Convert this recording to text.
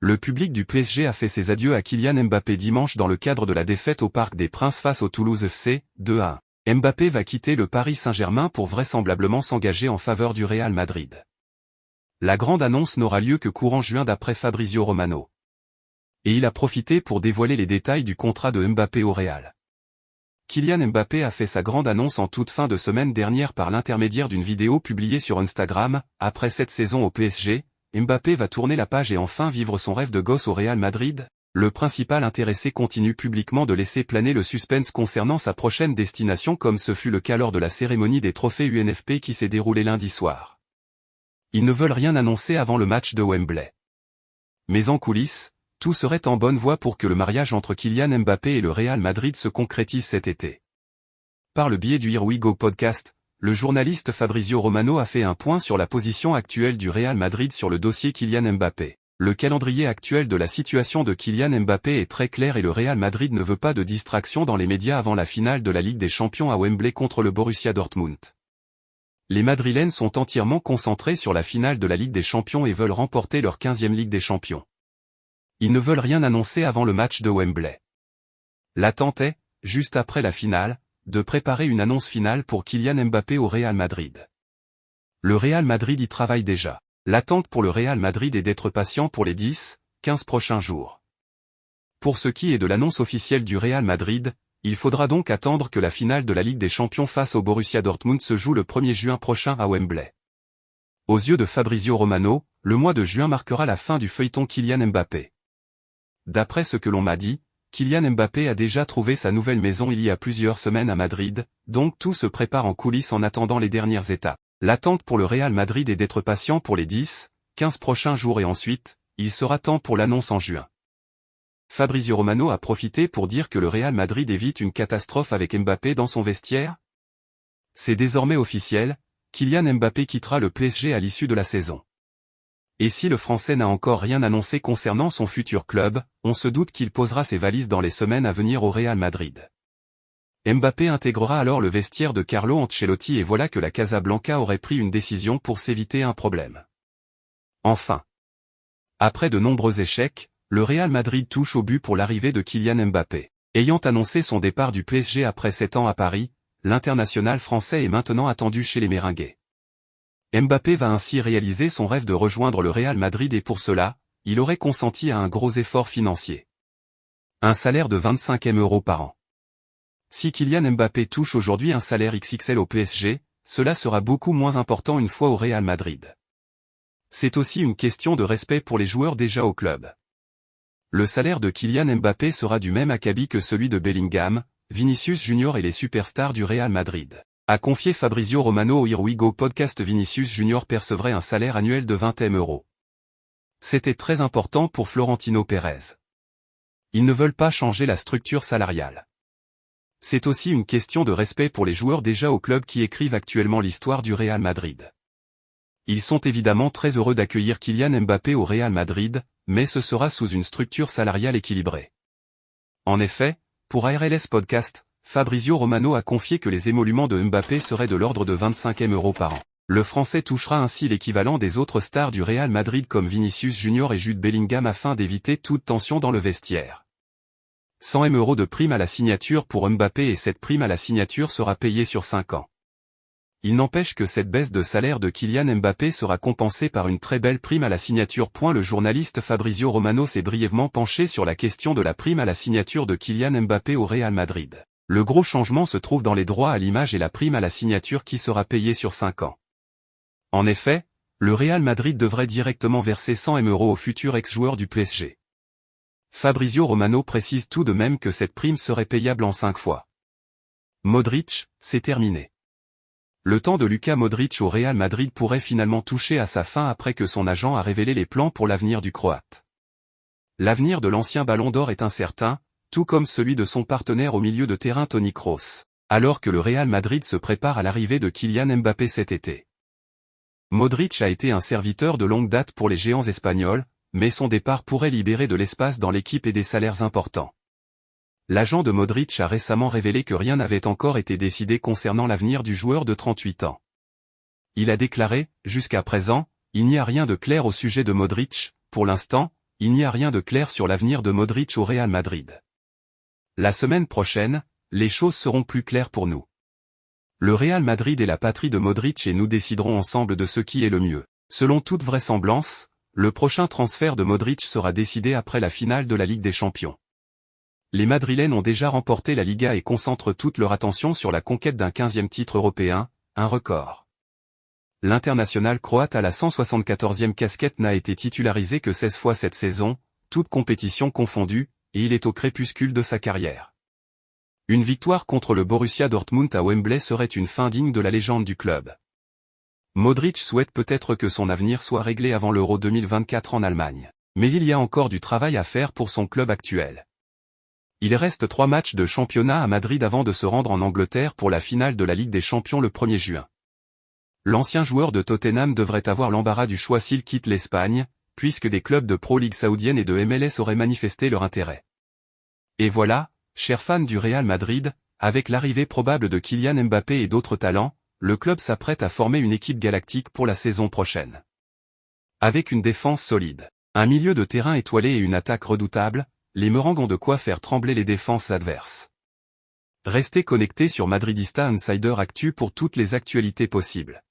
Le public du PSG a fait ses adieux à Kylian Mbappé dimanche dans le cadre de la défaite au Parc des Princes face au Toulouse FC, 2-1. Mbappé va quitter le Paris Saint-Germain pour vraisemblablement s'engager en faveur du Real Madrid. La grande annonce n'aura lieu que courant juin d'après Fabrizio Romano. Et il a profité pour dévoiler les détails du contrat de Mbappé au Real. Kylian Mbappé a fait sa grande annonce en toute fin de semaine dernière par l'intermédiaire d'une vidéo publiée sur Instagram. Après cette saison au PSG, Mbappé va tourner la page et enfin vivre son rêve de gosse au Real Madrid. Le principal intéressé continue publiquement de laisser planer le suspense concernant sa prochaine destination comme ce fut le cas lors de la cérémonie des trophées UNFP qui s'est déroulée lundi soir. Ils ne veulent rien annoncer avant le match de Wembley. Mais en coulisses, tout serait en bonne voie pour que le mariage entre Kylian Mbappé et le Real Madrid se concrétise cet été. Par le biais du Here We Go podcast, le journaliste Fabrizio Romano a fait un point sur la position actuelle du Real Madrid sur le dossier Kylian Mbappé. Le calendrier actuel de la situation de Kylian Mbappé est très clair et le Real Madrid ne veut pas de distraction dans les médias avant la finale de la Ligue des Champions à Wembley contre le Borussia Dortmund. Les Madrilènes sont entièrement concentrés sur la finale de la Ligue des Champions et veulent remporter leur 15e Ligue des Champions. Ils ne veulent rien annoncer avant le match de Wembley. L'attente est, juste après la finale, de préparer une annonce finale pour Kylian Mbappé au Real Madrid. Le Real Madrid y travaille déjà. L'attente pour le Real Madrid est d'être patient pour les 10-15 prochains jours. Pour ce qui est de l'annonce officielle du Real Madrid, il faudra donc attendre que la finale de la Ligue des Champions face au Borussia Dortmund se joue le 1er juin prochain à Wembley. Aux yeux de Fabrizio Romano, le mois de juin marquera la fin du feuilleton Kylian Mbappé. D'après ce que l'on m'a dit, Kylian Mbappé a déjà trouvé sa nouvelle maison il y a plusieurs semaines à Madrid, donc tout se prépare en coulisses en attendant les dernières étapes. L'attente pour le Real Madrid est d'être patient pour les 10-15 prochains jours et ensuite, il sera temps pour l'annonce en juin. Fabrizio Romano a profité pour dire que le Real Madrid évite une catastrophe avec Mbappé dans son vestiaire. C'est désormais officiel, Kylian Mbappé quittera le PSG à l'issue de la saison. Et si le Français n'a encore rien annoncé concernant son futur club, on se doute qu'il posera ses valises dans les semaines à venir au Real Madrid. Mbappé intégrera alors le vestiaire de Carlo Ancelotti et voilà que la Casablanca aurait pris une décision pour s'éviter un problème. Enfin. Après de nombreux échecs, le Real Madrid touche au but pour l'arrivée de Kylian Mbappé. Ayant annoncé son départ du PSG après 7 ans à Paris, l'international français est maintenant attendu chez les Merengues. Mbappé va ainsi réaliser son rêve de rejoindre le Real Madrid et pour cela, il aurait consenti à un gros effort financier. Un salaire de 25 000 € par an. Si Kylian Mbappé touche aujourd'hui un salaire XXL au PSG, cela sera beaucoup moins important une fois au Real Madrid. C'est aussi une question de respect pour les joueurs déjà au club. Le salaire de Kylian Mbappé sera du même acabit que celui de Bellingham, Vinicius Junior et les superstars du Real Madrid. A confié Fabrizio Romano au Here We Go podcast. Vinicius Junior percevrait un salaire annuel de 20 000 €. C'était très important pour Florentino Pérez. Ils ne veulent pas changer la structure salariale. C'est aussi une question de respect pour les joueurs déjà au club qui écrivent actuellement l'histoire du Real Madrid. Ils sont évidemment très heureux d'accueillir Kylian Mbappé au Real Madrid, mais ce sera sous une structure salariale équilibrée. En effet, pour ARLS Podcast, Fabrizio Romano a confié que les émoluments de Mbappé seraient de l'ordre de 25 000 € par an. Le Français touchera ainsi l'équivalent des autres stars du Real Madrid comme Vinicius Junior et Jude Bellingham afin d'éviter toute tension dans le vestiaire. 100 000 € de prime à la signature pour Mbappé et cette prime à la signature sera payée sur 5 ans. Il n'empêche que cette baisse de salaire de Kylian Mbappé sera compensée par une très belle prime à la signature. Le journaliste Fabrizio Romano s'est brièvement penché sur la question de la prime à la signature de Kylian Mbappé au Real Madrid. Le gros changement se trouve dans les droits à l'image et la prime à la signature qui sera payée sur 5 ans. En effet, le Real Madrid devrait directement verser 100 000 € au futur ex-joueur du PSG. Fabrizio Romano précise tout de même que cette prime serait payable en 5 fois. Modric, c'est terminé. Le temps de Luka Modric au Real Madrid pourrait finalement toucher à sa fin après que son agent a révélé les plans pour l'avenir du Croate. L'avenir de l'ancien Ballon d'Or est incertain, tout comme celui de son partenaire au milieu de terrain Toni Kroos, alors que le Real Madrid se prépare à l'arrivée de Kylian Mbappé cet été. Modric a été un serviteur de longue date pour les géants espagnols, mais son départ pourrait libérer de l'espace dans l'équipe et des salaires importants. L'agent de Modric a récemment révélé que rien n'avait encore été décidé concernant l'avenir du joueur de 38 ans. Il a déclaré, jusqu'à présent, il n'y a rien de clair au sujet de Modric, pour l'instant, il n'y a rien de clair sur l'avenir de Modric au Real Madrid. La semaine prochaine, les choses seront plus claires pour nous. Le Real Madrid est la patrie de Modric et nous déciderons ensemble de ce qui est le mieux. Selon toute vraisemblance, le prochain transfert de Modric sera décidé après la finale de la Ligue des Champions. Les Madrilènes ont déjà remporté la Liga et concentrent toute leur attention sur la conquête d'un 15e titre européen, un record. L'international croate à la 174e casquette n'a été titularisé que 16 fois cette saison, toutes compétitions confondues, et il est au crépuscule de sa carrière. Une victoire contre le Borussia Dortmund à Wembley serait une fin digne de la légende du club. Modric souhaite peut-être que son avenir soit réglé avant l'Euro 2024 en Allemagne, mais il y a encore du travail à faire pour son club actuel. Il reste 3 matchs de championnat à Madrid avant de se rendre en Angleterre pour la finale de la Ligue des Champions le 1er juin. L'ancien joueur de Tottenham devrait avoir l'embarras du choix s'il quitte l'Espagne, puisque des clubs de Pro League saoudienne et de MLS auraient manifesté leur intérêt. Et voilà, chers fans du Real Madrid, avec l'arrivée probable de Kylian Mbappé et d'autres talents, le club s'apprête à former une équipe galactique pour la saison prochaine. Avec une défense solide, un milieu de terrain étoilé et une attaque redoutable, les Merengues ont de quoi faire trembler les défenses adverses. Restez connectés sur Madridista Insider Actu pour toutes les actualités possibles.